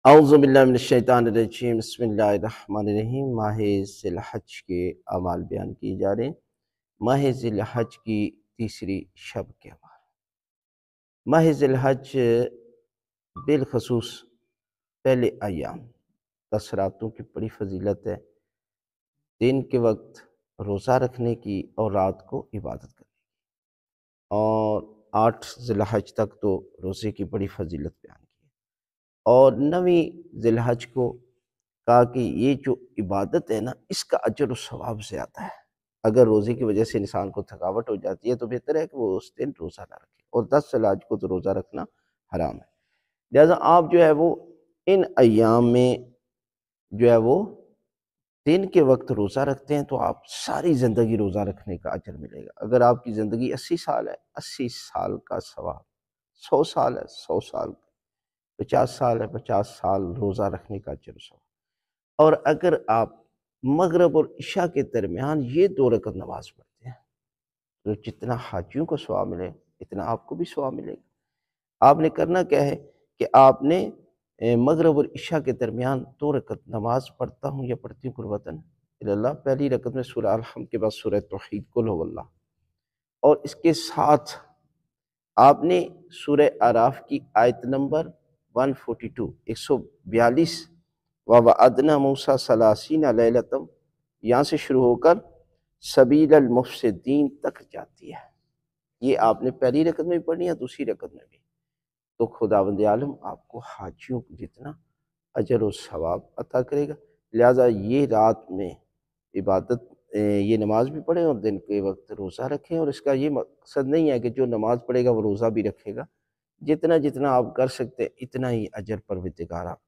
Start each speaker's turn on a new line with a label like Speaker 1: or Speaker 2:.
Speaker 1: اعوذ باللہ من الشیطان الرجیم، بسم اللہ الرحمن الرحیم۔ ماہ ذی الحج کے اعمال بیان کیے جا رہے ہیں۔ ماہ ذی الحج کی تیسری شب کے اعمال۔ ماہ ذی الحج بالخصوص پہلے ایام 10 راتوں کی بڑی فضیلت ہے، دن کے وقت روزہ رکھنے کی اور رات کو عبادت کرنے کی، اور 8 ذی الحج تک تو روزے کی بڑی فضیلت بیان کی، اور 9 ذی الحج کو کہا کہ یہ جو عبادت ہے نا، اس کا اجر و ثواب زیادہ ہے۔ اگر روزے کی وجہ سے انسان کو تھکاوٹ ہو جاتی ہے تو بہتر ہے کہ وہ اس دن روزہ نہ رکھے، اور 10 ذی الحج کو تو روزہ رکھنا حرام ہے۔ لہذا آپ جو ہے وہ ان ایام میں جو ہے وہ دن کے وقت روزہ رکھتے ہیں تو آپ ساری زندگی روزہ رکھنے کا اجر ملے گا۔ اگر آپ کی زندگی 80 سال ہے، 80 سال کا ثواب، 100 سال ہے، 100 سال، 50 سال ہے، 50 سال روزہ رکھنے کا اجر و ثواب۔ اور اگر آپ مغرب اور عشاء کے درمیان یہ 2 رکعت نماز پڑھتے ہیں تو جتنا حاجیوں کو ثواب ملے اتنا آپ کو بھی ثواب ملے گا۔ آپ نے کرنا کیا ہے کہ آپ نے مغرب اور عشاء کے درمیان 2 رکعت نماز پڑھتا ہوں یا پڑھتی ہوں قربتاً اللہ، پہلی رکعت میں سورہ الحمد کے بعد سورہ توحید قل هو اللہ، اور اس کے ساتھ آپ نے سورہ اعراف کی آیت نمبر 142 142 وَوَعَدْنَا مُوسَىٰ 30 لَيْلَةً، یہاں سے شروع ہو کر سبیل المفسدین تک جاتی ہے۔ یہ آپ نے پہلی رکعت میں بھی پڑھنی ہے، دوسری رکعت میں بھی، تو خداوند عالم آپ کو حاجیوں کو جتنا اجر و ثواب عطا کرے گا۔ لہٰذا یہ رات میں عبادت یہ نماز بھی پڑھیں اور دن کے وقت روزہ رکھیں، اور اس کا یہ مقصد نہیں ہے کہ جو نماز پڑھے گا وہ روزہ بھی رکھے گا، جتنا جتنا آپ کر سکتے اتنا ہی اجر پروردگار آپ